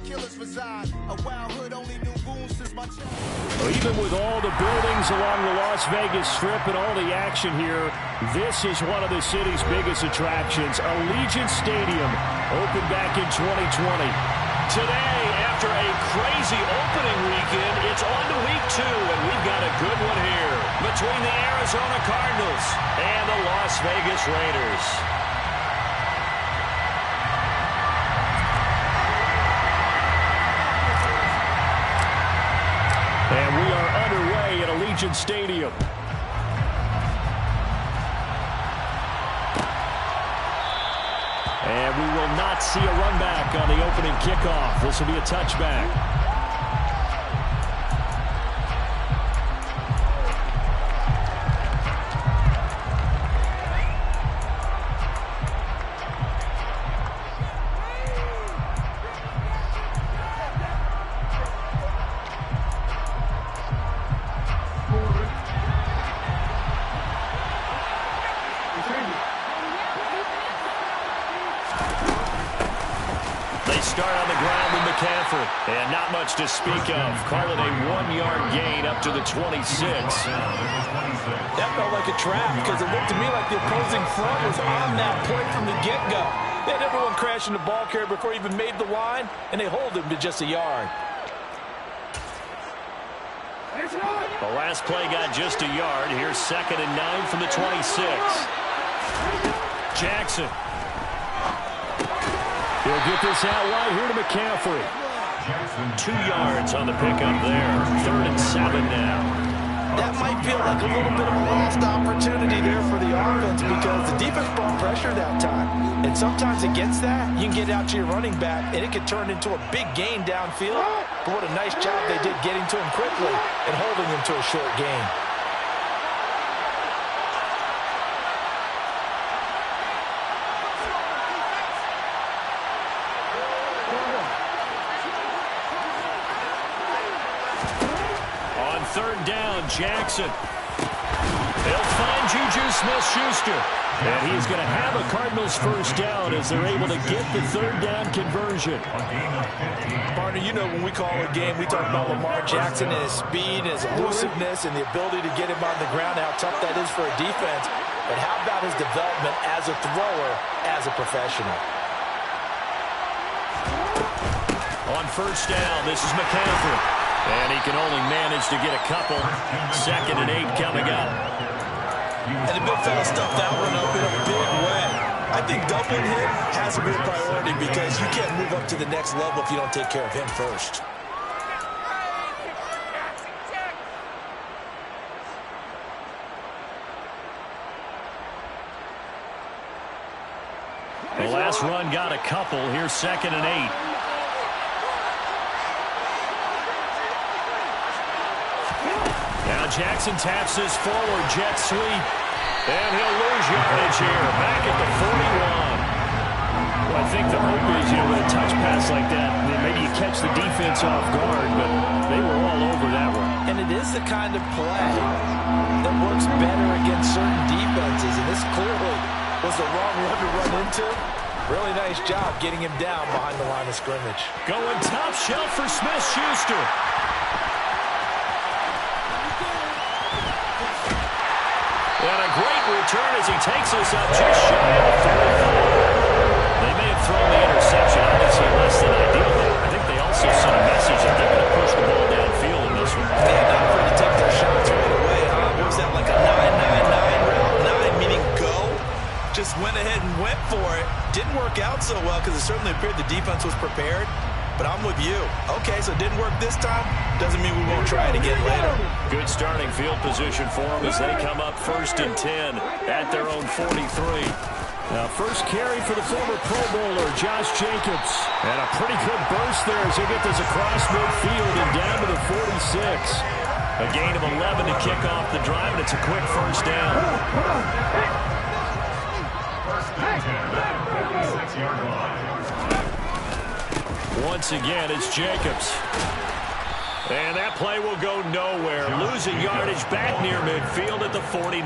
Even with all the buildings along the Las Vegas Strip and all the action here, this is one of the city's biggest attractions. Allegiant Stadium opened back in 2020. Today, after a crazy opening weekend, it's on to week 2, and we've got a good one here between the Arizona Cardinals and the Las Vegas Raiders. And we are underway at Allegiant Stadium. And we will not see a run back on the opening kickoff. This will be a touchback. And not much to speak of. Call it a 1-yard gain up to the 26. That felt like a trap because it looked to me like the opposing front was on that play from the get-go. They had everyone crashing the ball carrier before he even made the line, and they hold him to just a yard. The last play got just a yard. Here's 2nd and 9 from the 26. Jackson. He'll get this out wide here to McCaffrey. 2 yards on the pickup there. 3rd and 7 now. That might feel like a little bit of a lost opportunity there for the offense because the defense brought pressure that time. And sometimes against that, you can get out to your running back, and it could turn into a big gain downfield. But what a nice job they did getting to him quickly and holding him to a short gain. Jackson. They'll find Juju Smith-Schuster. And he's going to have a Cardinals first down as they're able to get the 3rd down conversion. Partner, you know when we call a game, we talk about Lamar Jackson and his speed, his elusiveness, and the ability to get him on the ground, how tough that is for a defense. But how about his development as a thrower, as a professional? On first down, this is McCaffrey. And he can only manage to get a couple. 2nd and 8 coming up. And the big fella stuffed that one up in a big way. I think doubling him has to be a priority because you can't move up to the next level if you don't take care of him first. The last run got a couple. Here's 2nd and 8. Now Jackson taps this forward, jet sweep, and he'll lose yardage here, back at the 41. Well, I think the hope is, with a touch pass like that, maybe you catch the defense off guard, but they were all over that one. And it is the kind of play that works better against certain defenses, and this clearly was the wrong one to run into. Really nice job getting him down behind the line of scrimmage. Going top shelf for Smith-Schuster. And a great return as he takes us up just shy of the 35. They may have thrown the interception, obviously less than ideal. I think they also sent a message that they're going to push the ball downfield in this one. Yeah, not afraid to take their shots right away, huh? Was that like a 9-9-9 route? 9 meaning go? Just went ahead and went for it. Didn't work out so well because it certainly appeared the defense was prepared. But I'm with you. Okay, so it didn't work this time. Doesn't mean we won't try it again later. Good starting field position for them as they come up 1st and 10 at their own 43. Now, first carry for the former Pro Bowler, Josh Jacobs. And a pretty good burst there as he gets this across midfield and down to the 46. A gain of 11 to kick off the drive, and it's a quick first down. Once again, it's Jacobs. And that play will go nowhere. Losing yardage back near midfield at the 49.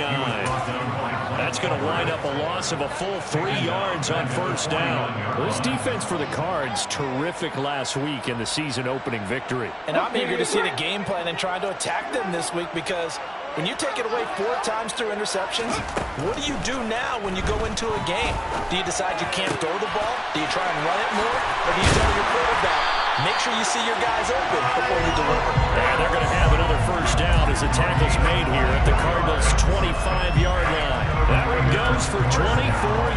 That's going to wind up a loss of a full 3 yards on first down. This defense for the Cards, terrific last week in the season opening victory. And I'm eager to see the game plan and try to attack them this week, because when you take it away 4 times through interceptions, what do you do now when you go into a game? Do you decide you can't throw the ball? Do you try and run it more? Or do you tell your quarterback, make sure you see your guys open before you deliver? And they're going to have another first down as the tackle's made here at the Cardinals' 25-yard line. That one goes for 24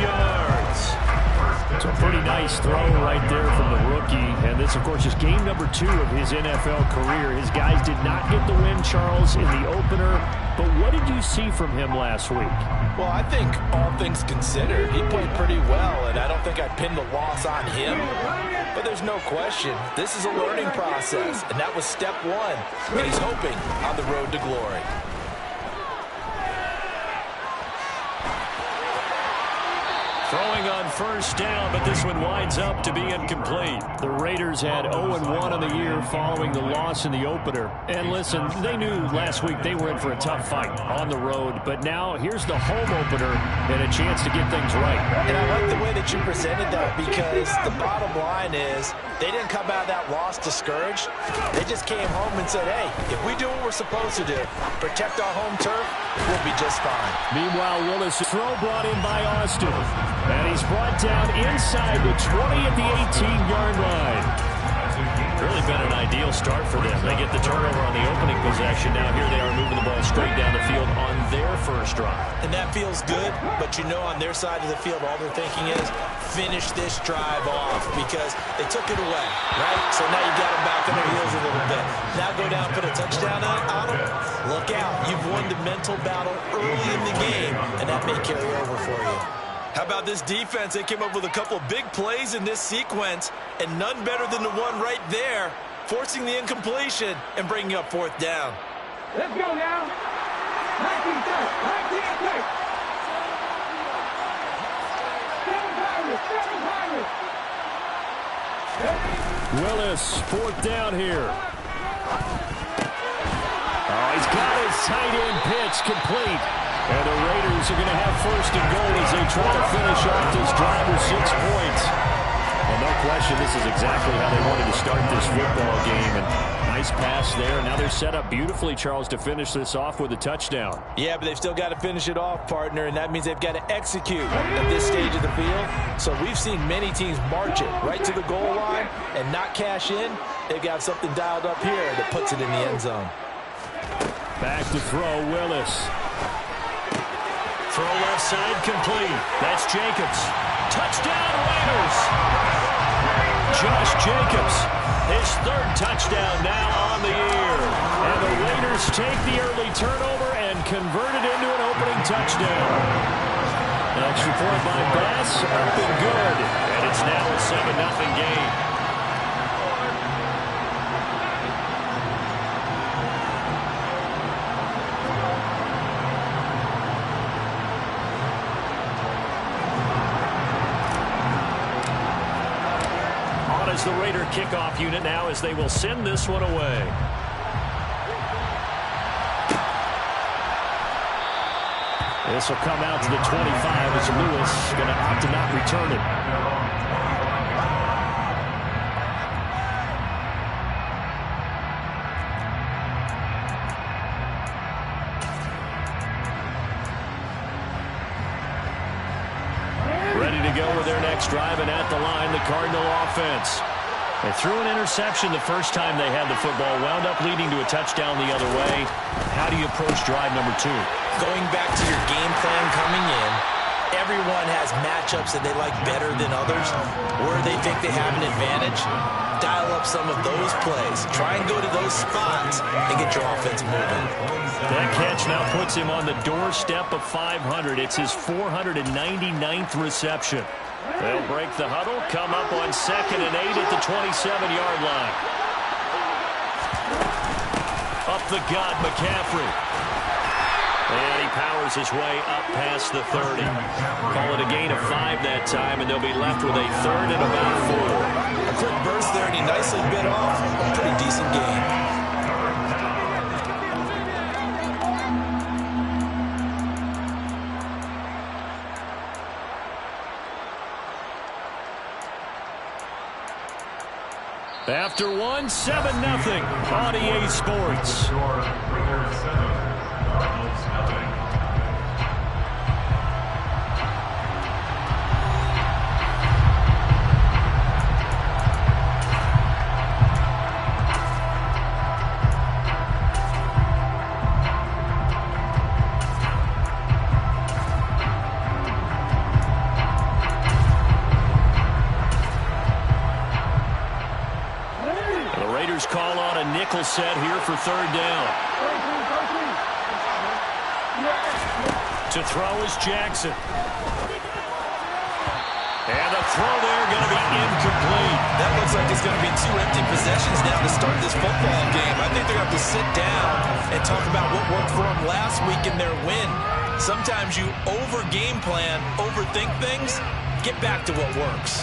yards. It's a pretty nice throw right there from the rookie. And this, of course, is game number 2 of his NFL career. His guys did not get the win, Charles, in the opener. But what did you see from him last week? Well, I think all things considered, he played pretty well, and I don't think I'd pin the loss on him. But there's no question, this is a learning process, and that was step 1. And he's hoping on the road to glory. Throwing on first down, but this one winds up to be incomplete. The Raiders had 0-1 on the year following the loss in the opener. And listen, they knew last week they were in for a tough fight on the road. But now here's the home opener and a chance to get things right. And I like the way that you presented that, because the bottom line is they didn't come out of that loss discouraged. They just came home and said, hey, if we do what we're supposed to do, protect our home turf, we'll be just fine. Meanwhile, Willis' throw brought in by Austin. And he's brought down inside the 20 at the 18-yard line. Really been an ideal start for them. They get the turnover on the opening possession. Now here they are moving the ball straight down the field on their first drive. And that feels good, but you know on their side of the field all they're thinking is finish this drive off, because they took it away, right? So now you got them back on their heels a little bit. Now go down, put a touchdown on them. Look out. You've won the mental battle early in the game, and that may carry over for you. How about this defense? They came up with a couple of big plays in this sequence, and none better than the one right there, forcing the incompletion and bringing up fourth down. Let's go now. 19-6. Willis, fourth down here. Oh, he's got his tight end pitch complete. And the Raiders are going to have first and goal as they try to finish off this drive with 6 points. Well, no question, this is exactly how they wanted to start this football game. And nice pass there. Now they're set up beautifully, Charles, to finish this off with a touchdown. Yeah, but they've still got to finish it off, partner, and that means they've got to execute at this stage of the field. So we've seen many teams march it right to the goal line and not cash in. They've got something dialed up here that puts it in the end zone. Back to throw, Willis. Throw left side complete. That's Jacobs. Touchdown Raiders. Josh Jacobs, his 3rd touchdown now on the year. And the Raiders take the early turnover and convert it into an opening touchdown. An extra point by Bass, up and good. And it's now a 7-0 game. As the Raider kickoff unit now, as they will send this one away. This will come out to the 25 as Lewis going to opt to not return it. Ready to go with their next drive, and at the line, the Cardinal offense. They threw an interception the first time they had the football, wound up leading to a touchdown the other way. How do you approach drive number 2? Going back to your game plan coming in, everyone has matchups that they like better than others, where they think they have an advantage. Dial up some of those plays. Try and go to those spots and get your offense moving. That catch now puts him on the doorstep of 500. It's his 499th reception. They'll break the huddle, come up on 2nd and 8 at the 27-yard line. Up the gut, McCaffrey. And he powers his way up past the 30. Call it a gain of 5 that time, and they'll be left with a 3rd and about 4. A quick burst there, and he nicely bit off a pretty decent game. After one, 7-0 on EA Sports. Call on a nickel set here for third down. To throw is Jackson. And the throw there going to be incomplete. That looks like it's going to be 2 empty possessions now to start this football game. I think they're going to have to sit down and talk about what worked for them last week in their win. Sometimes you over-game plan, overthink things. Get back to what works.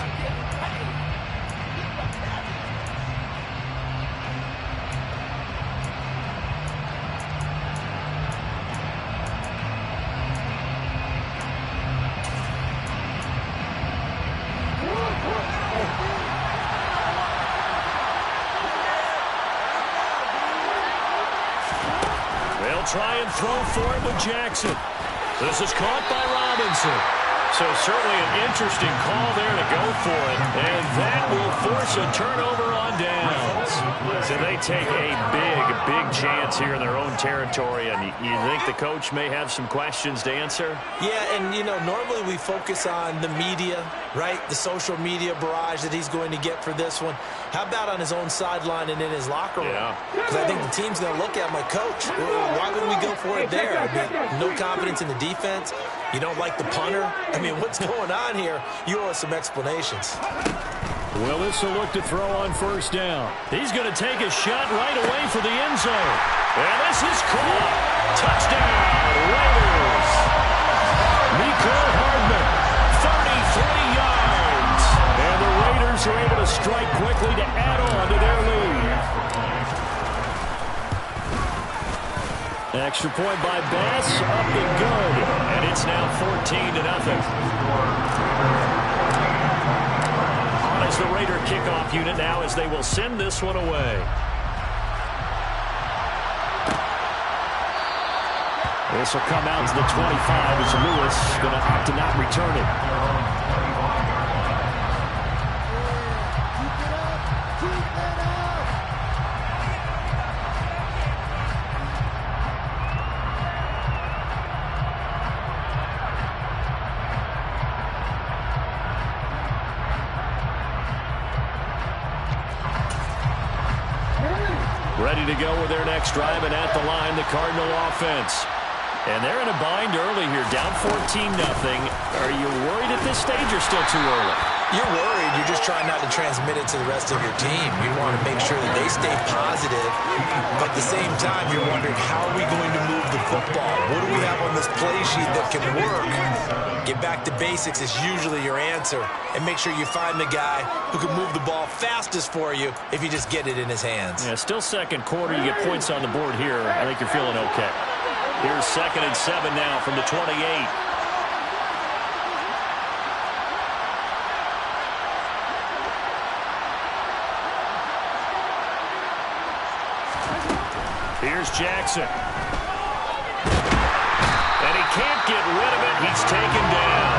Try and throw for it with Jackson. This is caught by Robinson. So certainly an interesting call there to go for it. And that will force a turnover on downs. So they take a big chance here in their own territory. And you think the coach may have some questions to answer? Yeah, and, you know, normally we focus on the media, right? The social media barrage that he's going to get for this one. How about on his own sideline and in his locker room? Because I think the team's going to look at my coach. Why would we go for it there? I mean, no confidence in the defense. You don't like the punter? I mean, what's going on here? You owe us some explanations. Willis will look to throw on first down. He's going to take a shot right away for the end zone. And this is caught. Touchdown, Raiders. Nico Hardman, 33 yards. And the Raiders are able to strike quickly to add on to their lead. Extra point by Bass, up and good. And it's now 14-0. On is the Raider kickoff unit now as they will send this one away. This will come out to the 25 as Lewis going to opt to not return it. Ready to go with their next drive, and at the line, the Cardinal offense. And they're in a bind early here, down 14-0. Are you worried at this stage or still too early? You're worried. You're just trying not to transmit it to the rest of your team. You want to make sure that they stay positive, but at the same time, you're wondering, how are we going to move the football? What do we have on this play sheet that can work? Get back to basics is usually your answer, and make sure you find the guy who can move the ball fastest for you if you just get it in his hands. Yeah, still second quarter. You get points on the board here. I think you're feeling okay. Here's 2nd and 7 now from the 28. Here's Jackson. And he can't get rid of it. He's taken down.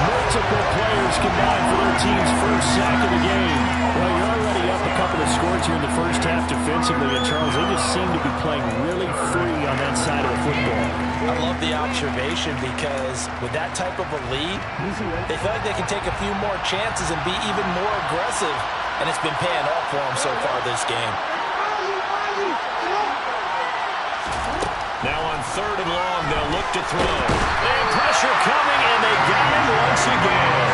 Multiple players combined for their team's first sack of the game. Well, you're already up a couple of scores here in the first half defensively, and Charles, they just seem to be playing really free on that side of the football. I love the observation because with that type of a lead, they feel like they can take a few more chances and be even more aggressive, and it's been paying off for them so far this game. Now on 3rd and long, they'll look to throw. And pressure coming, and they got him once again.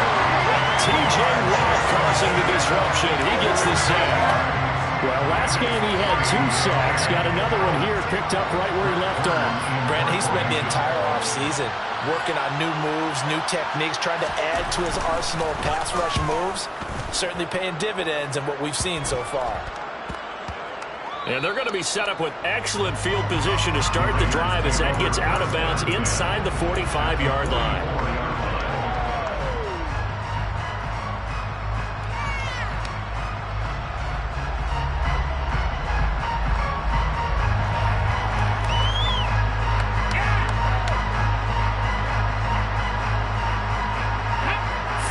T.J. Watt causing the disruption. He gets the sack. Well, last game he had 2 sacks. Got another one here, picked up right where he left off. Brent, he spent the entire offseason working on new moves, new techniques, trying to add to his arsenal of pass rush moves. Certainly paying dividends in what we've seen so far. And they're going to be set up with excellent field position to start the drive as that gets out of bounds inside the 45-yard line.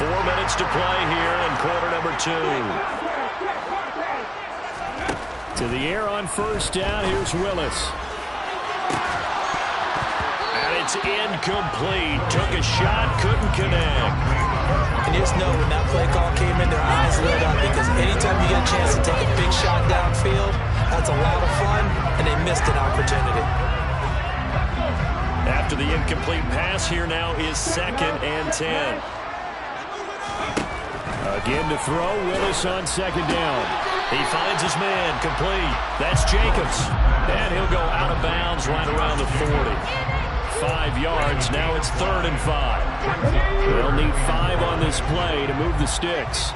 4 minutes to play here in quarter number 2. To the air on first down. Here's Willis. And it's incomplete. Took a shot, couldn't connect. And just know when that play call came in, their eyes lit up because anytime you get a chance to take a big shot downfield, that's a lot of fun, and they missed an opportunity. After the incomplete pass, here now is 2nd and 10. Again to throw. Willis on 2nd down. He finds his man, complete. That's Jacobs. And he'll go out of bounds right around the 40. 5 yards. Now it's 3rd and 5. They'll need 5 on this play to move the sticks.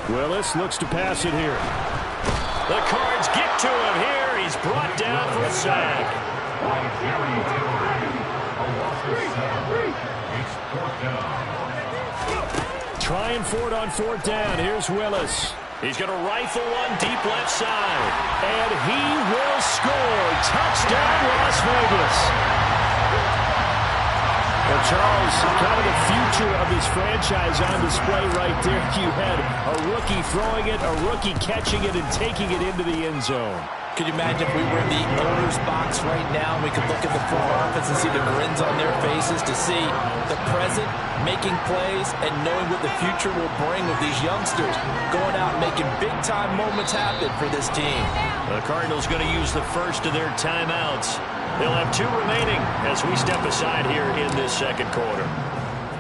Willis looks to pass it here. The Cards get to him here. He's brought down for a sack. Trying for it on 4th down. Here's Willis. He's going to rifle one deep left side. And he will score. Touchdown, Las Vegas. Well, Charles, kind of the future of this franchise on display right there. You had a rookie throwing it, a rookie catching it, and taking it into the end zone. Could you imagine if we were in the owner's box right now, we could look at the front office and see the grins on their faces to see the present making plays and knowing what the future will bring with these youngsters going out and making big-time moments happen for this team. The Cardinals going to use the first of their timeouts. They'll have 2 remaining as we step aside here in this 2nd quarter.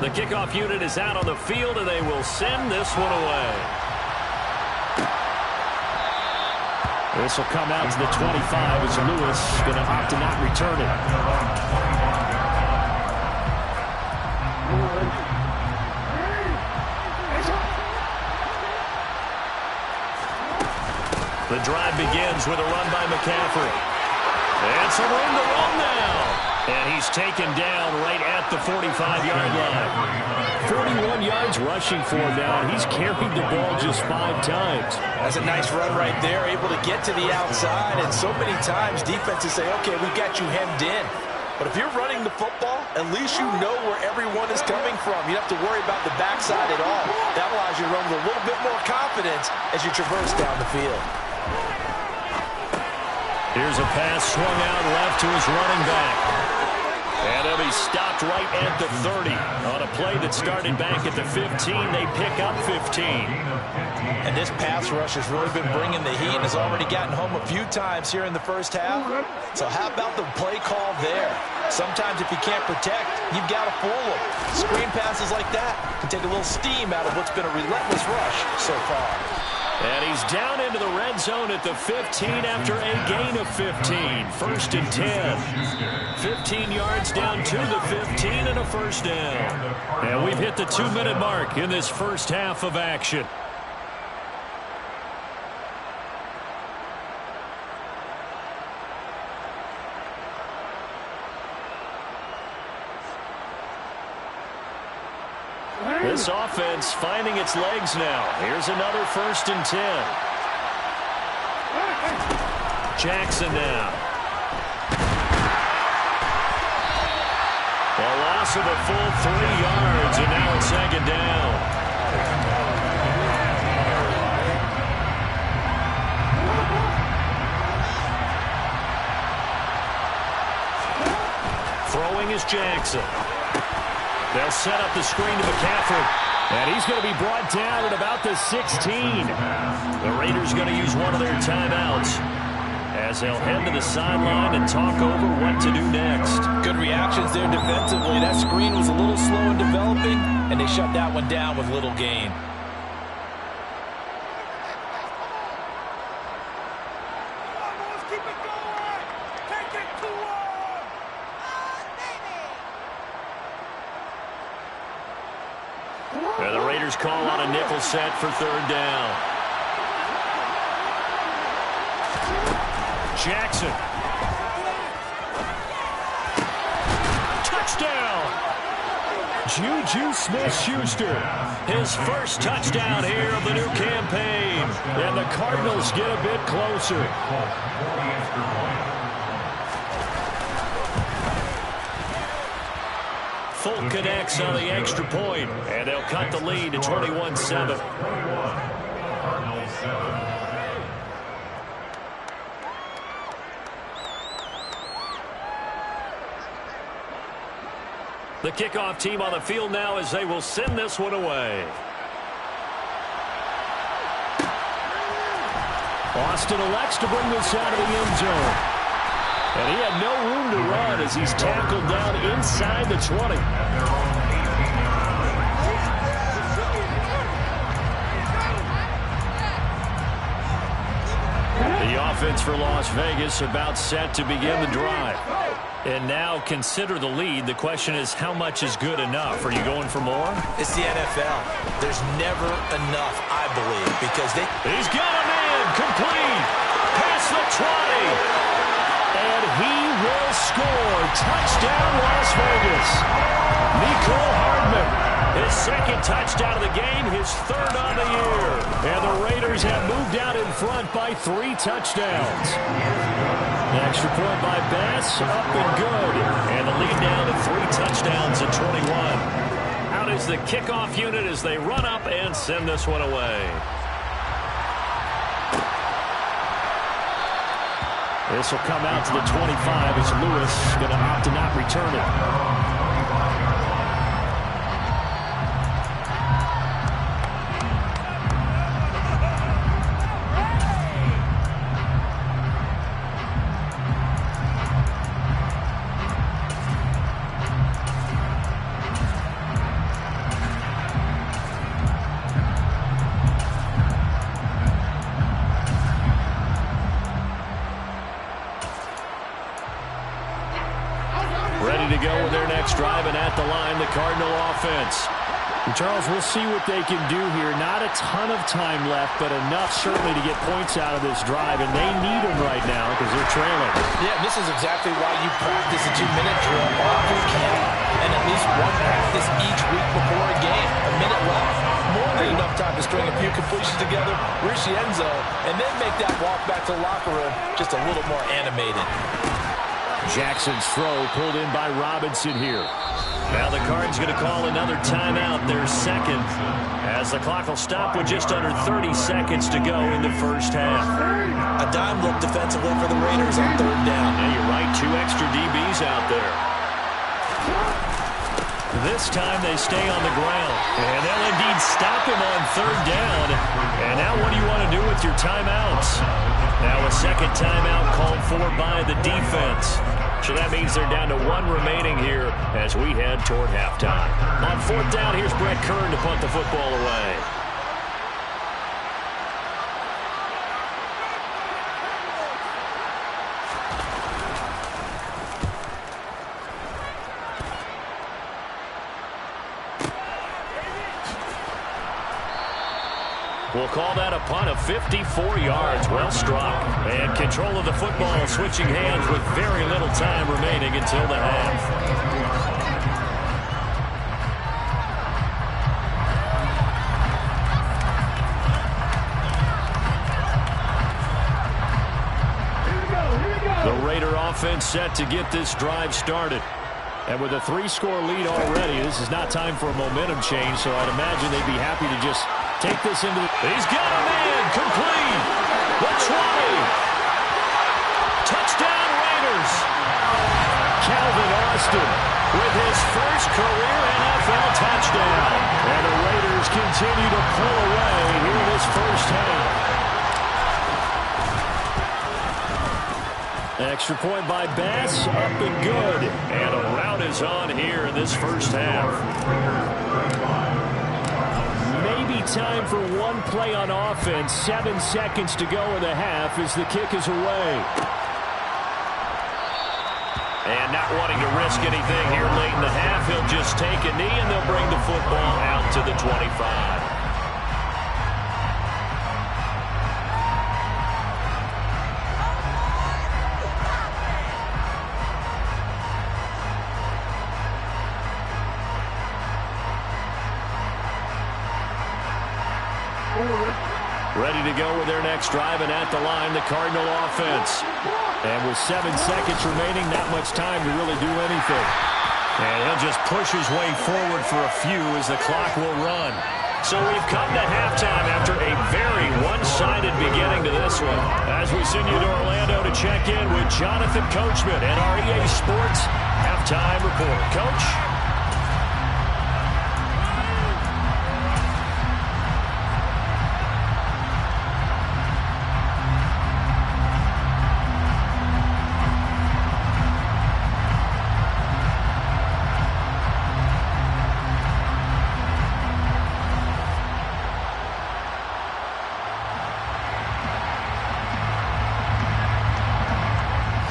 The kickoff unit is out on the field, and they will send this one away. This will come out to the 25 as Lewis going to opt to not return it. The drive begins with a run by McCaffrey. And some room to run now. And he's taken down right at the 45-yard line. 41 yards rushing for him now, and he's carried the ball just 5 times. That's a nice run right there, able to get to the outside. And so many times defenses say, okay, we've got you hemmed in. But if you're running the football, at least you know where everyone is coming from. You don't have to worry about the backside at all. That allows you to run with a little bit more confidence as you traverse down the field. Here's a pass swung out left to his running back. And he'll be stopped right at the 30. On a play that started back at the 15, they pick up 15. And this pass rush has really been bringing the heat and has already gotten home a few times here in the first half. So how about the play call there? Sometimes if you can't protect, you've got to fool them. Screen passes like that can take a little steam out of what's been a relentless rush so far. And he's down into the red zone at the 15 after a gain of 15. 1st and 10. 15 yards down to the 15 and a first down. And we've hit the 2-minute mark in this first half of action. This offense finding its legs now. Here's another 1st and 10. Jackson now. A loss of a full 3 yards, and now it's 2nd down. Throwing is Jackson. They'll set up the screen to McCaffrey. And he's going to be brought down at about the 16. The Raiders going to use one of their timeouts as they'll head to the sideline and talk over what to do next. Good reactions there defensively. That screen was a little slow in developing, and they shut that one down with little gain. And the Raiders call on a nickel set for 3rd down. Jackson. Touchdown! Juju Smith-Schuster. His first touchdown here of the new campaign. And the Cardinals get a bit closer. Folk connects on the extra point, and they'll cut the lead to 21-7. The kickoff team on the field now as they will send this one away. Austin elects to bring this out of the end zone. And he had no room to run as he's tackled down inside the 20. The offense for Las Vegas about set to begin the drive. And now consider the lead. The question is, how much is good enough? Are you going for more? It's the NFL. There's never enough, I believe, because He's got a man complete. Past the 20. And he will score. Touchdown, Las Vegas. Mecole Hardman. His second touchdown of the game, his third on the year. And the Raiders have moved out in front by 3 touchdowns. Extra point by Bass, up and good. And the lead down to 3 touchdowns at 21. Out is the kickoff unit as they run up and send this one away. This will come out to the 25 as Lewis going to opt to not return it. To go with their next drive, and at the line, the Cardinal offense. And Charles, we'll see what they can do here. Not a ton of time left, but enough certainly to get points out of this drive, and they need them right now because they're trailing. Yeah, this is exactly why you practice a 2-minute drill often can, and at least one practice each week before a game. A minute left, more than enough time to string a few completions together, reach the end zone, and then make that walk back to the locker room just a little more animated. Jackson's throw pulled in by Robinson here. Now the Cards going to call another timeout, their second, as the clock will stop with just under 30 seconds to go in the first half. A dime look defensively for the Raiders on third down. Yeah, you're right, 2 extra DBs out there. This time they stay on the ground, and they'll indeed stop him on third down. And now what do you want to do with your timeouts? Now a second timeout called for by the defense. So that means they're down to 1 remaining here as we head toward halftime. On fourth down, here's Brett Kern to punt the football away. We'll call that a punt of 54 yards. Well struck. And control of the football switching hands with very little time remaining until the half. The Raider offense set to get this drive started. And with a 3-score lead already, this is not time for a momentum change, so I'd imagine they'd be happy to just take this into the... He's got a man complete. The 20. Touchdown Raiders. Calvin Austin with his first career NFL touchdown. And the Raiders continue to pull away here in this first half. Extra point by Bass, up and good. And a rout is on here in this first half. Maybe time for one play on offense. 7 seconds to go in the half as the kick is away. And not wanting to risk anything here late in the half, he'll just take a knee and they'll bring the football out to the 25. Ready to go with their next drive, and at the line, the Cardinal offense. And with 7 seconds remaining, not much time to really do anything. And he'll just push his way forward for a few as the clock will run. So we've come to halftime after a very one-sided beginning to this one. As we send you to Orlando to check in with Jonathan Coachman and our EA Sports Halftime Report. Coach?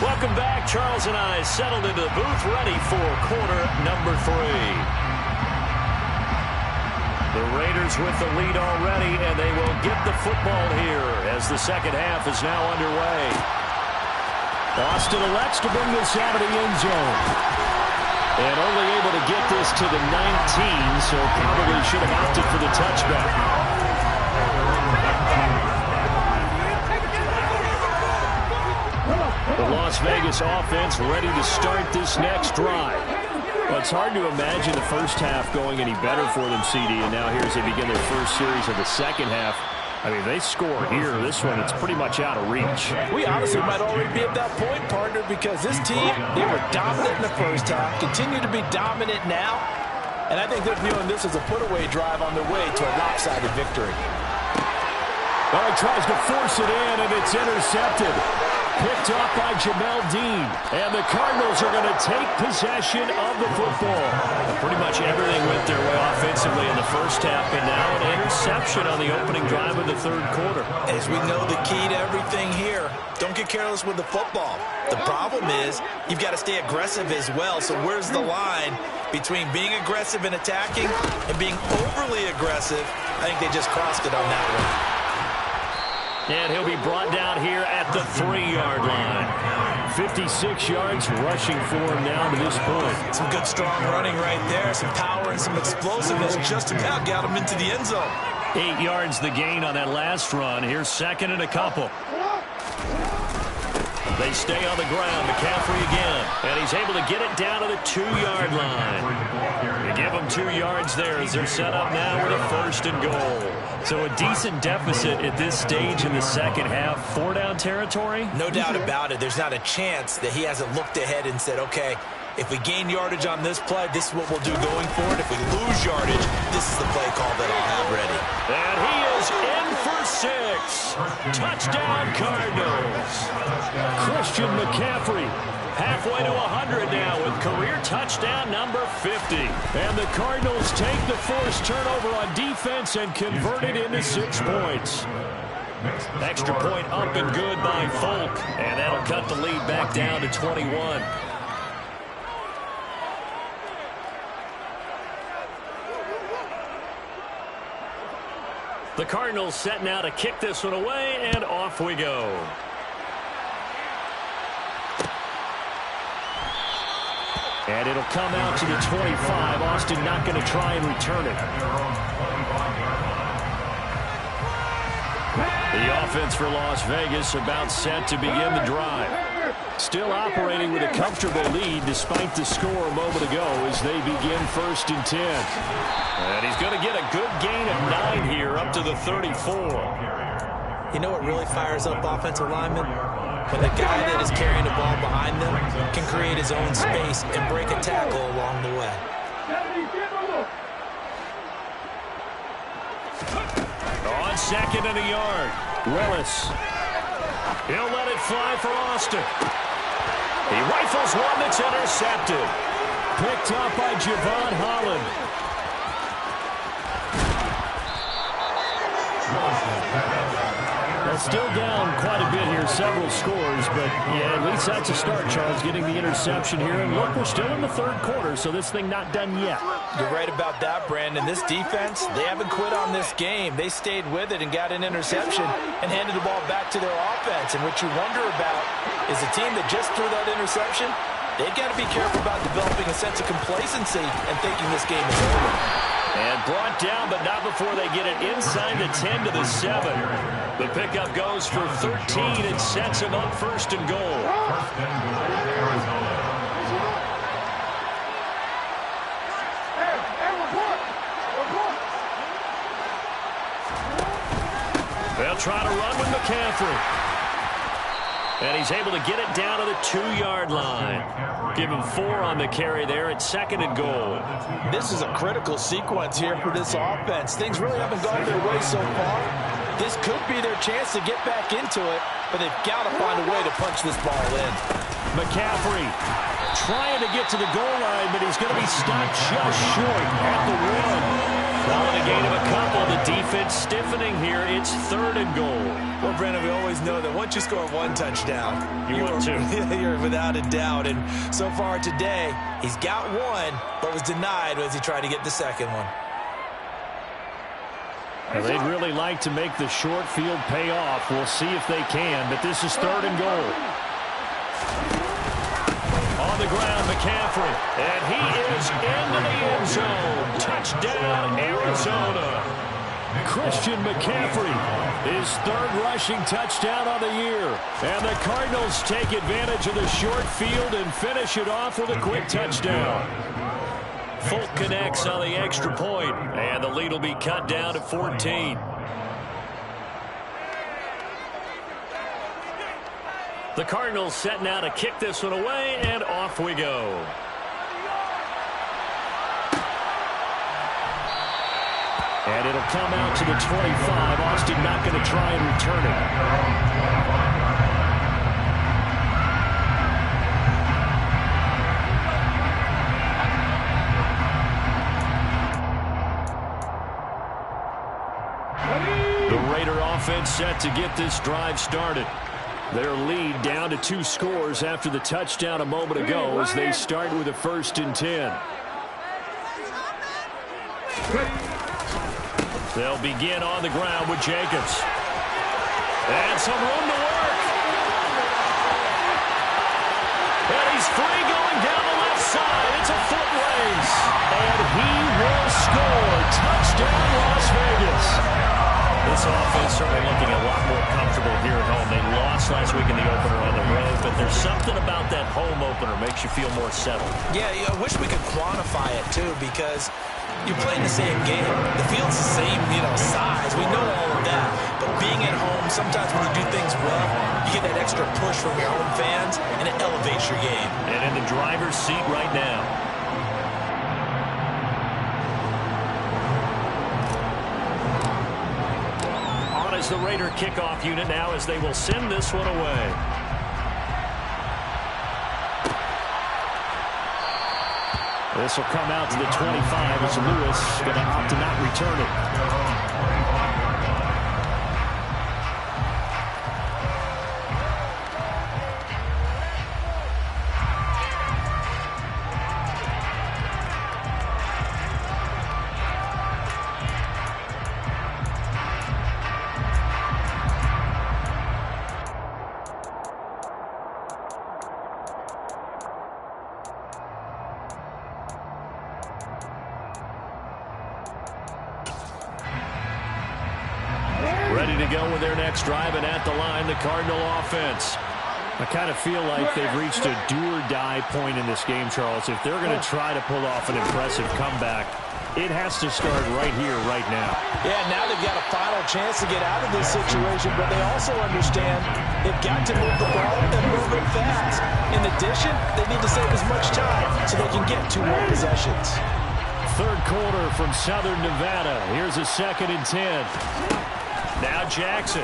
Welcome back. Charles and I settled into the booth, ready for quarter number 3. The Raiders with the lead already, and they will get the football here as the second half is now underway. Austin elects to bring this out of the end zone. And only able to get this to the 19, so probably should have opted for the touchback. The Las Vegas offense ready to start this next drive. Well, it's hard to imagine the first half going any better for them, CD, and now here as they begin their first series of the second half. I mean, they score here. This one, it's pretty much out of reach. We honestly might already be at that point, partner, because this team, they were dominant in the first half, continue to be dominant now, and I think they're viewing this as a put-away drive on their way to a lopsided victory. Well, he tries to force it in, and it's intercepted. Picked up by Jamel Dean. And the Cardinals are going to take possession of the football. Pretty much everything went their way offensively in the first half, and now an interception on the opening drive of the third quarter. As we know, the key to everything here, don't get careless with the football. The problem is you've got to stay aggressive as well. So where's the line between being aggressive and attacking and being overly aggressive? I think they just crossed it on that one. And he'll be brought down here at the 3-yard line. 56 yards rushing for him now to this point. Some good, strong running right there. Some power and some explosiveness just about got him into the end zone. 8 yards the gain on that last run. Here's second and a couple. They stay on the ground. McCaffrey again. And he's able to get it down to the 2-yard line. They give him 2 yards there as they're set up now with a first and goal. So a decent deficit at this stage in the second half. 4-down territory? No doubt about it. There's not a chance that he hasn't looked ahead and said, okay, if we gain yardage on this play, this is what we'll do going forward. If we lose yardage, this is the play call that I'll have ready. And he is in for 6. Touchdown, Cardinals. Christian McCaffrey halfway to 100 now with career touchdown number 50. And the Cardinals take the forced turnover on defense and convert it into 6 points. Extra point up and good by Folk. And that'll cut the lead back down to 21. The Cardinals set now to kick this one away, and off we go. And it'll come out to the 25. Austin not going to try and return it. The offense for Las Vegas about set to begin the drive. Still operating with a comfortable lead despite the score a moment ago as they begin 1st and 10. And he's going to get a good gain of 9 here up to the 34. You know what really fires up offensive linemen? When the guy that is carrying the ball behind them can create his own space and break a tackle along the way. On second and a yard. Willis. He'll let it fly for Austin. He rifles one that's intercepted. Picked up by Javon Holland. Still down quite a bit here, several scores, but yeah, at least that's a start, Charles, getting the interception here. And look, we're still in the third quarter, so this thing not done yet. You're right about that, Brandon. This defense, they haven't quit on this game. They stayed with it and got an interception and handed the ball back to their offense. And what you wonder about is a team that just threw that interception, they've got to be careful about developing a sense of complacency and thinking this game is over. And brought down, but not before they get it inside the 10 to the 7. The pickup goes for 13 and sets him up 1st and goal. They'll try to run with McCaffrey. And he's able to get it down to the 2-yard line. Give him 4 on the carry there at 2nd and goal. This is a critical sequence here for this offense. Things really haven't gone their way so far. This could be their chance to get back into it, but they've got to find a way to punch this ball in. McCaffrey trying to get to the goal line, but he's going to be stopped just short at the 1. Calling a gain of a couple. The defense stiffening here. It's 3rd and goal. Well, Brandon, we always know that once you score 1 touchdown, you're without a doubt. And so far today, he's got 1, but was denied as he tried to get the 2nd one. Well, they'd really like to make the short field pay off. We'll see if they can, but this is 3rd and goal. On the ground, McCaffrey, and he is into the end zone. Touchdown, Arizona. Christian McCaffrey, his 3rd rushing touchdown on the year. And the Cardinals take advantage of the short field and finish it off with a quick touchdown. Folk connects on the extra point, and the lead will be cut down to 14. The Cardinals set now to kick this one away, and off we go. And it'll come out to the 25. Austin not going to try and return it. The Raider offense set to get this drive started. Their lead down to 2 scores after the touchdown a moment ago as they start with a 1st and 10. They'll begin on the ground with Jacobs. And some room to work. And he's free going down the left side. It's a foot race. And he will score. Touchdown, Las Vegas. This offense certainly looking a lot more comfortable here at home. They lost last week in the opener on the road, but there's something about that home opener makes you feel more settled. Yeah, I wish we could quantify it, too, because you're playing the same game. The field's the same, size. We know all of that. But being at home, sometimes when you do things well, you get that extra push from your home fans, and it elevates your game. And in the driver's seat right now. On is the Raider kickoff unit now as they will send this one away. This will come out to the 25 as Lewis going to opt to not return it. Ready to go with their next drive, and at the line, the Cardinal offense. I kind of feel like they've reached a do-or-die point in this game, Charles. If they're going to try to pull off an impressive comeback, it has to start right here, right now. Yeah, now they've got a final chance to get out of this situation, but they also understand they've got to move the ball and move it fast. In addition, they need to save as much time so they can get 2 more possessions. 3rd quarter from Southern Nevada. Here's a 2nd and 10. Now Jackson.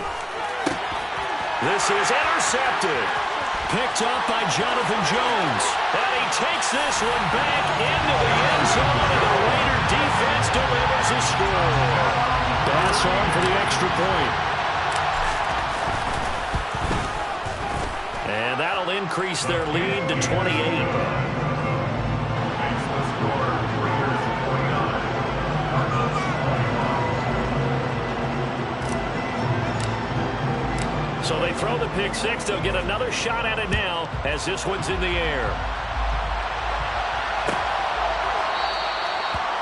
This is intercepted. Picked up by Jonathan Jones. And he takes this one back into the end zone, and the Raider defense delivers a score. Pass on for the extra point. And that'll increase their lead to 28. So they throw the pick 6. They'll get another shot at it now as this one's in the air.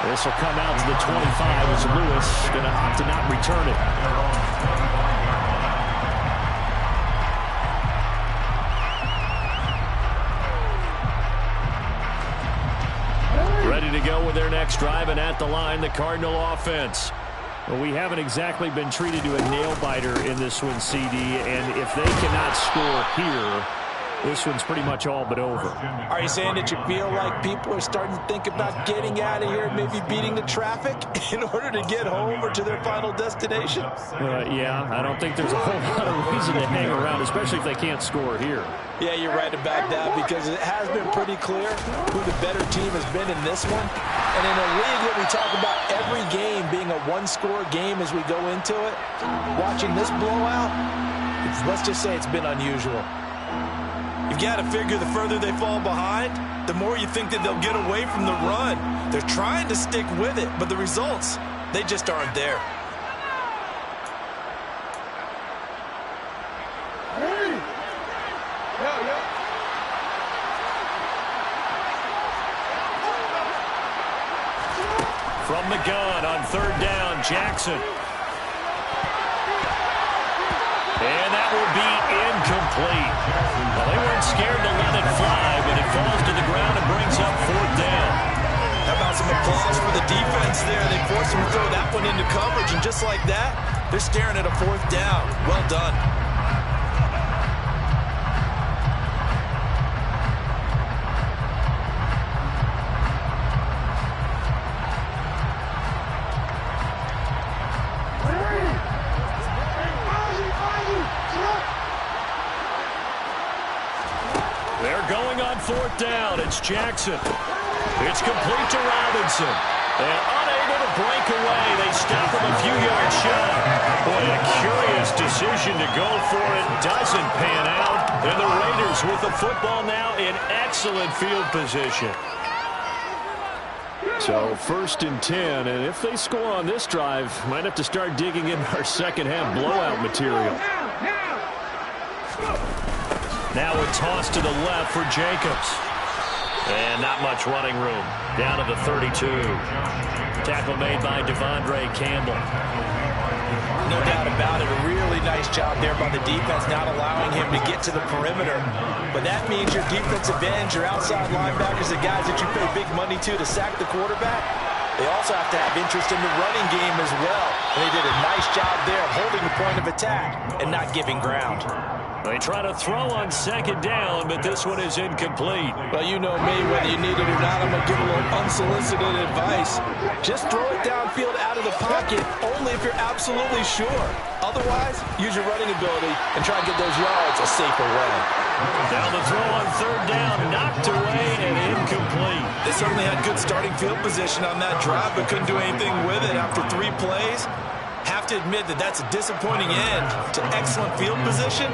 This will come out to the 25 as Lewis going to opt to not return it. Ready to go with their next drive, and at the line, the Cardinal offense. Well, we haven't exactly been treated to a nail-biter in this one, CD, and if they cannot score here, this one's pretty much all but over. Are you saying that you feel like people are starting to think about getting out of here, maybe beating the traffic in order to get home or to their final destination? Yeah, I don't think there's a whole lot of reason to hang around, especially if they can't score here. Yeah, you're right about that, because it has been pretty clear who the better team has been in this one. And in a league where we talk about every game being a one-score game as we go into it, watching this blowout, let's just say it's been unusual. You've got to figure the further they fall behind, the more you think that they'll get away from the run. They're trying to stick with it, but the results, they just aren't there. From the gun on third down, Jackson. And that will be incomplete. Well, they weren't scared to let it fly, but it falls to the ground and brings up fourth down. How about some applause for the defense there? They forced him to throw that one into coverage, and just like that, they're staring at a fourth down. Well done. Fourth down, it's Jackson. It's complete to Robinson. And unable to break away, they stop him a few yards shy. Boy, a curious decision to go for it. Doesn't pan out. And the Raiders with the football now in excellent field position. So 1st and 10, and if they score on this drive, might have to start digging in our second half blowout material. Now a toss to the left for Jacobs. And not much running room. Down to the 32. Tackle made by Devondre Campbell. No doubt about it. A really nice job there by the defense, not allowing him to get to the perimeter. But that means your defensive ends, your outside linebackers, the guys that you pay big money to sack the quarterback, they also have to have interest in the running game as well. And they did a nice job there of holding the point of attack and not giving ground. They try to throw on second down, but this one is incomplete. Well, you know me, whether you need it or not, I'm going to give a little unsolicited advice. Just throw it downfield out of the pocket, only if you're absolutely sure. Otherwise, use your running ability and try to get those yards a safer way. Now the throw on third down, knocked away and incomplete. They certainly had good starting field position on that drive, but couldn't do anything with it after 3 plays. Have to admit that that's a disappointing end to excellent field position.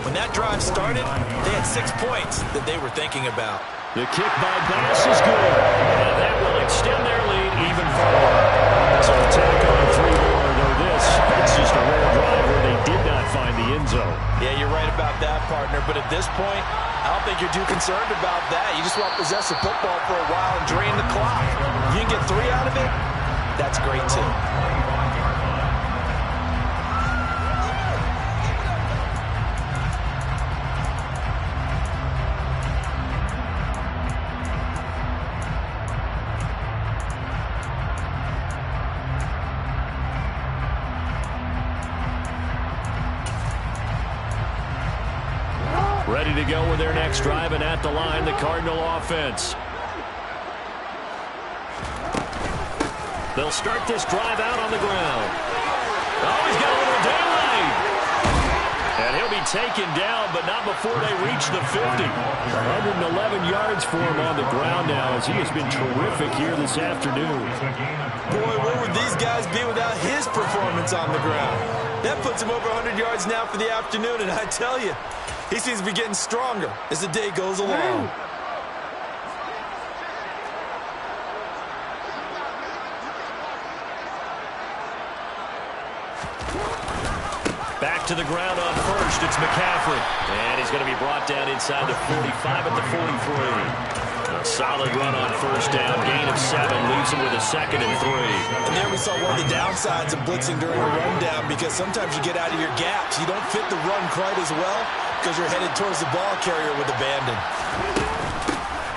When that drive started, they had 6 points that they were thinking about. The kick by Bass is good. And that will extend their lead even further. So attack on 3 more, though it's just a rare drive where they did not find the end zone. Yeah, you're right about that, partner. But at this point, I don't think you're too concerned about that. You just want to possess the football for a while and drain the clock. If you can get 3 out of it, that's great too. Ready to go with their next drive, and at the line, the Cardinal offense. They'll start this drive out on the ground. Oh, he's got a little daylight. And he'll be taken down, but not before they reach the 50. 111 yards for him on the ground now, as he has been terrific here this afternoon. Boy, where would these guys be without his performance on the ground? That puts him over 100 yards now for the afternoon, and I tell you, he seems to be getting stronger as the day goes along. Back to the ground on first. It's McCaffrey. And he's going to be brought down inside the 45 at the 43. A solid run on first down. Gain of 7. Leaves him with a 2nd and 3. And there we saw one of the downsides of blitzing during a rundown, because sometimes you get out of your gaps. You don't fit the run quite as well because you're headed towards the ball carrier with abandon.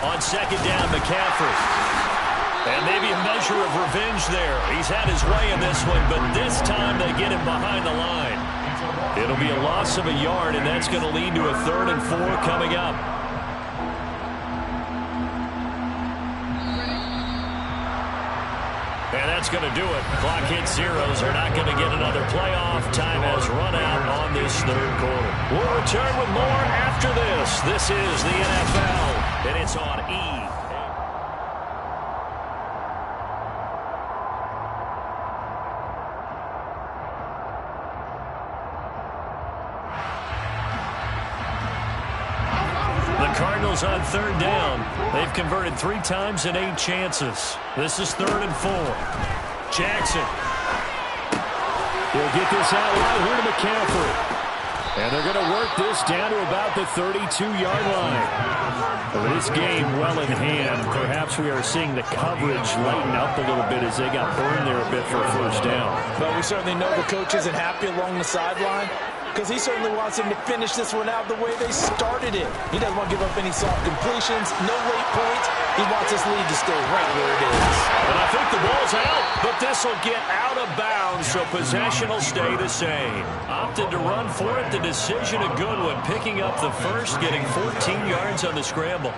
On second down, McCaffrey. And maybe a measure of revenge there. He's had his way in this one, but this time they get him behind the line. It'll be a loss of a yard, and that's going to lead to a 3rd and 4 coming up. And that's going to do it. Clock hits zeros. They're not going to get another playoff. Time has run out on this 3rd quarter. We'll return with more after this. This is the NFL, and it's on E! Cardinals on 3rd down. They've converted 3 times in 8 chances. This is 3rd and 4. Jackson. He'll get this out wide here to McCaffrey. And they're going to work this down to about the 32-yard line. With this game well in hand, perhaps we are seeing the coverage lighten up a little bit as they got burned there a bit for a 1st down. But we certainly know the coach isn't happy along the sideline, because he certainly wants them to finish this one out the way they started it. He doesn't want to give up any soft completions, no late points. He wants this lead to stay right where it is. And I think the ball's out, but this will get out of bounds, so possession will stay the same. Opted to run for it. The decision a good one, picking up the first, getting 14 yards on the scramble.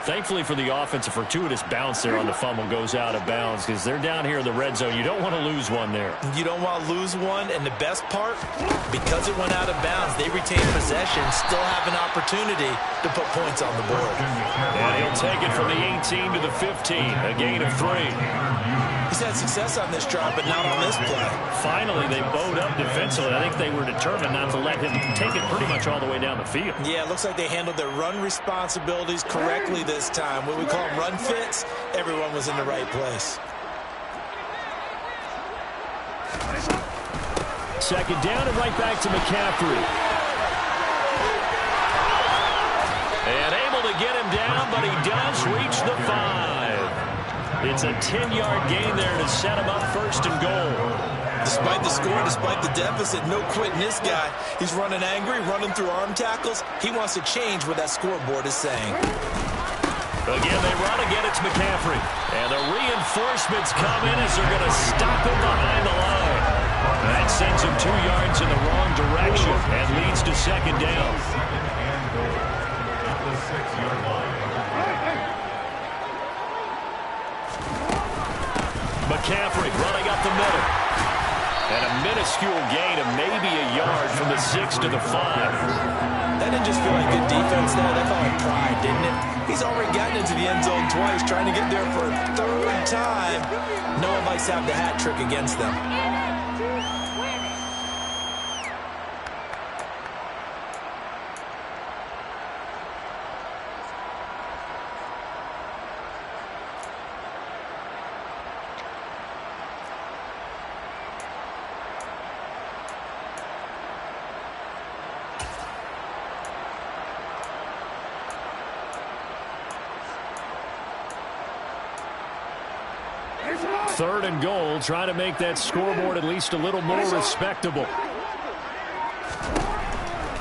Thankfully for the offense, a fortuitous bounce there on the fumble goes out of bounds because they're down here in the red zone. You don't want to lose one there. You don't want to lose one, and the best part, because it went out of bounds, they retain possession, still have an opportunity to put points on the board. And he'll take it from the 18 to the 15, a gain of 3. He's had success on this drive, but not on this play. Finally, they bowed up defensively. I think they were determined not to let him take it pretty much all the way down the field. Yeah, it looks like they handled their run responsibilities correctly this time. What we call them run fits, everyone was in the right place. 2nd down and right back to McCaffrey. And able to get him down, but he does reach the 5. It's a 10-yard gain there to set him up 1st and goal. Despite the score, despite the deficit, no quitting this guy. He's running angry, running through arm tackles. He wants to change what that scoreboard is saying. Again, they run again. It's McCaffrey. And the reinforcements come in as they're going to stop him behind the line. That sends him 2 yards in the wrong direction and leads to 2nd down. McCaffrey running up the middle. And a minuscule gain of maybe a yard from the 6 to the 5. That didn't just feel like good defense there. That felt like pride, didn't it? He's already gotten into the end zone twice, trying to get there for a 3rd time. No one likes to have the hat trick against them. Third and goal, trying to make that scoreboard at least a little more respectable.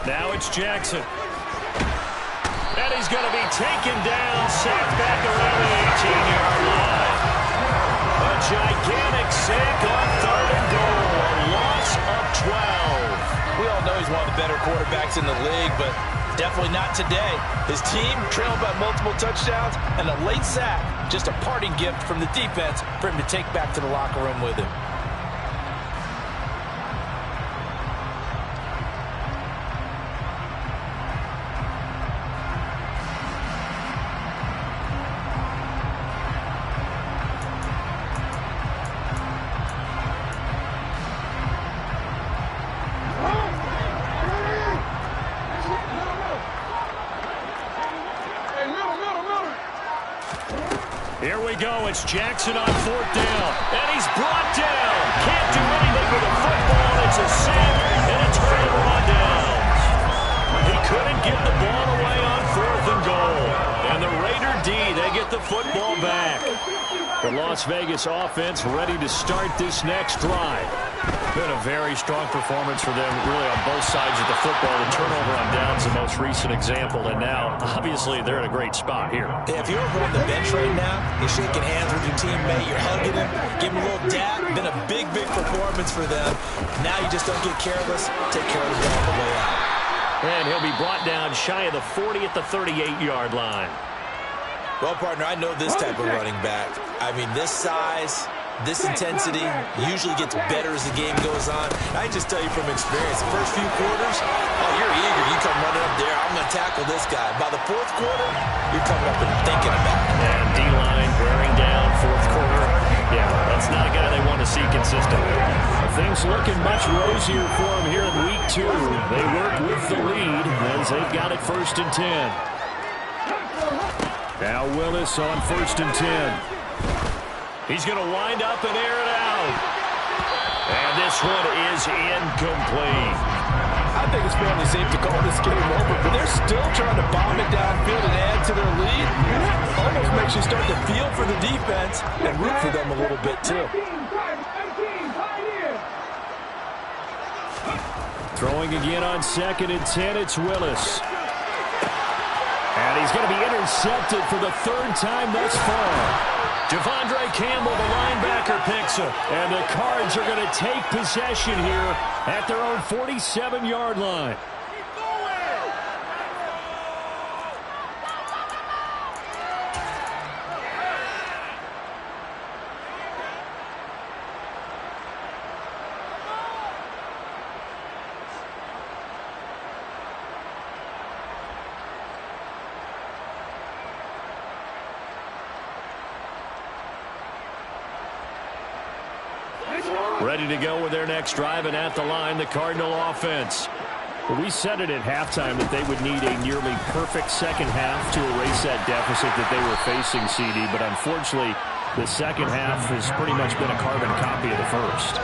Now it's Jackson. And he's going to be taken down, sacked back around the 18-yard line. A gigantic sack on 3rd and goal, a loss of 12. We all know he's one of the better quarterbacks in the league, but definitely not today. His team trailed by multiple touchdowns, and a late sack, just a parting gift from the defense for him to take back to the locker room with him. Here we go. It's Jackson on 4th down. And he's brought down. Can't do anything with the football. It's a sack and a turnover on downs. He couldn't get the ball away on 4th and goal. And the Raider D, they get the football back. The Las Vegas offense ready to start this next drive. Been a very strong performance for them, really, on both sides of the football. The turnover on downs, the most recent example, and now, obviously, they're in a great spot here. Yeah, if you're over on the bench right now, you're shaking hands with your teammate, you're hugging him, giving him a little dap. Been a big, big performance for them. Now you just don't get careless. Take care of the ball on the way out. And he'll be brought down shy of the 40 at the 38-yard line. Well, partner, I know this type of running back. I mean, this size, this intensity usually gets better as the game goes on. I can just tell you from experience, the first few quarters, oh, you're eager. You come running up there, I'm going to tackle this guy. By the fourth quarter, you're coming up and thinking about it. And D-line wearing down fourth quarter. Yeah, that's not a guy they want to see consistently. Things looking much rosier for them here in week 2. They work with the lead as they've got it 1st and 10. Now Willis on 1st and 10. He's going to wind up and air it out. And this one is incomplete. I think it's fairly safe to call this game over, but they're still trying to bomb it downfield and add to their lead. Almost makes you start to feel for the defense and root for them a little bit, too. Throwing again on 2nd and 10, it's Willis. And he's going to be intercepted for the 3rd time thus far. Devondre Campbell, the linebacker, picks him. And the Cards are going to take possession here at their own 47-yard line. Ready to go with their next drive, and at the line, the Cardinal offense. We said it at halftime that they would need a nearly perfect second half to erase that deficit that they were facing, CD, but unfortunately, the second half has pretty much been a carbon copy of the first.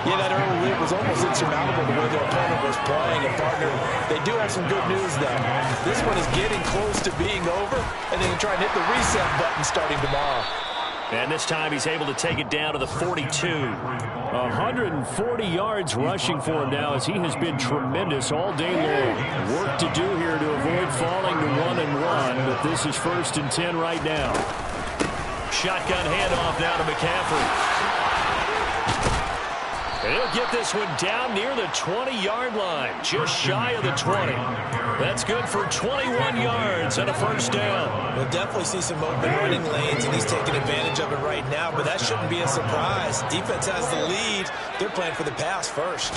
Yeah, that early lead was almost insurmountable the way their opponent was playing, and partner, they do have some good news, though. This one is getting close to being over, and they can try and hit the reset button starting tomorrow. And this time he's able to take it down to the 42. 140 yards rushing for him now as he has been tremendous all day long. Work to do here to avoid falling to 1-1, but this is 1st and 10 right now. Shotgun handoff now to McCaffrey. And he'll get this one down near the 20-yard line, just shy of the 20. That's good for 21 yards and a first down. We'll definitely see some open running lanes, and he's taking advantage of it right now, but that shouldn't be a surprise. Defense has the lead. They're playing for the pass first.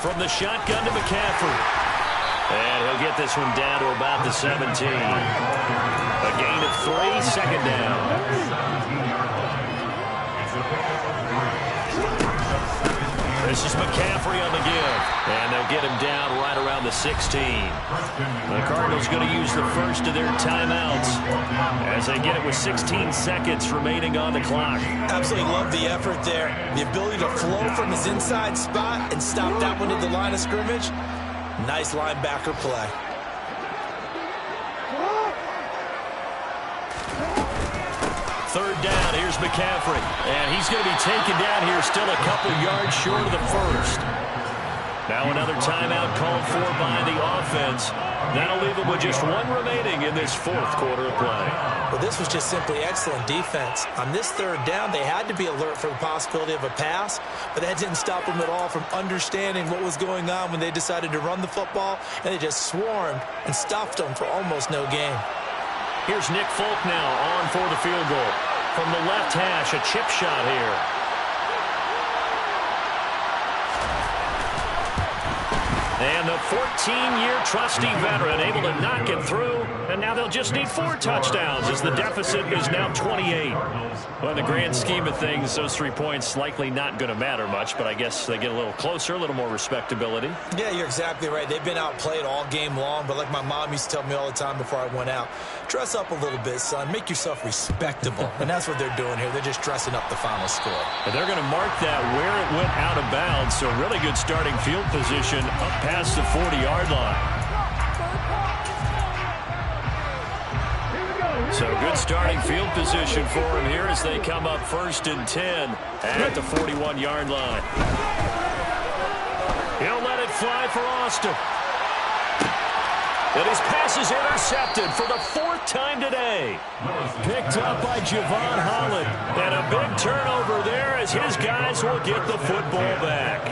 From the shotgun to McCaffrey. And he'll get this one down to about the 17. A gain of 3, second down. This is McCaffrey on the give. And they'll get him down right around the 16. The Cardinals going to use the first of their timeouts as they get it with 16 seconds remaining on the clock. Absolutely love the effort there. The ability to flow from his inside spot and stop that one at the line of scrimmage. Nice linebacker play. Third down, here's McCaffrey. And he's going to be taken down here still a couple yards short of the first. Now another timeout called for by the offense. That'll leave them with just one remaining in this fourth quarter of play. Well, this was just simply excellent defense. On this third down, they had to be alert for the possibility of a pass, but that didn't stop them at all from understanding what was going on when they decided to run the football, and they just swarmed and stuffed them for almost no gain. Here's Nick Folk now on for the field goal. From the left hash, a chip shot here. And the 14-year trusty veteran able to knock it through. And now they'll just need 4 touchdowns as the deficit is now 28. Well, in the grand scheme of things, those 3 points likely not going to matter much, but I guess they get a little closer, a little more respectability. Yeah, you're exactly right. They've been outplayed all game long, but like my mom used to tell me all the time before I went out, dress up a little bit, son. Make yourself respectable. And that's what they're doing here. They're just dressing up the final score. And they're going to mark that where it went out of bounds, so really good starting field position up past the 40-yard line. So good starting field position for him here as they come up 1st and 10 at the 41-yard line. He'll let it fly for Austin. And his pass is intercepted for the 4th time today. Picked up by Javon Holland. And a big turnover there as his guys will get the football back.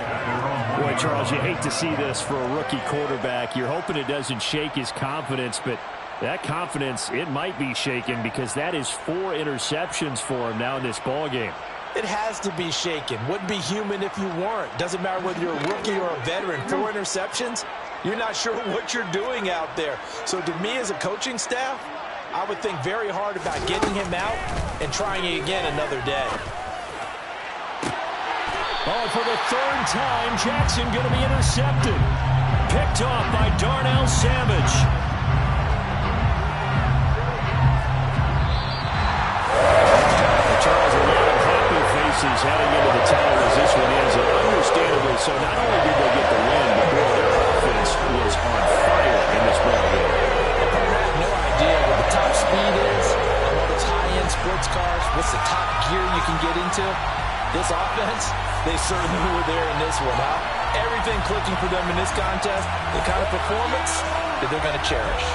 Boy, Charles, you hate to see this for a rookie quarterback. You're hoping it doesn't shake his confidence, but that confidence, it might be shaken because that is 4 interceptions for him now in this ballgame. It has to be shaken. Wouldn't be human if you weren't. Doesn't matter whether you're a rookie or a veteran. 4 interceptions, you're not sure what you're doing out there. So to me as a coaching staff, I would think very hard about getting him out and trying it again another day. Oh, for the 3rd time, Jackson going to be intercepted. Picked off by Darnell Savage. Charles, a lot of happy faces heading into the tunnel as this one is. And understandably so, not only did they get the win, but boy, their offense was on fire in this ballgame. I have no idea what the top speed is on all those high-end sports cars. What's the top gear you can get into? This offense, they certainly were there in this one, huh? Everything clicking for them in this contest, the kind of performance that they're going to cherish.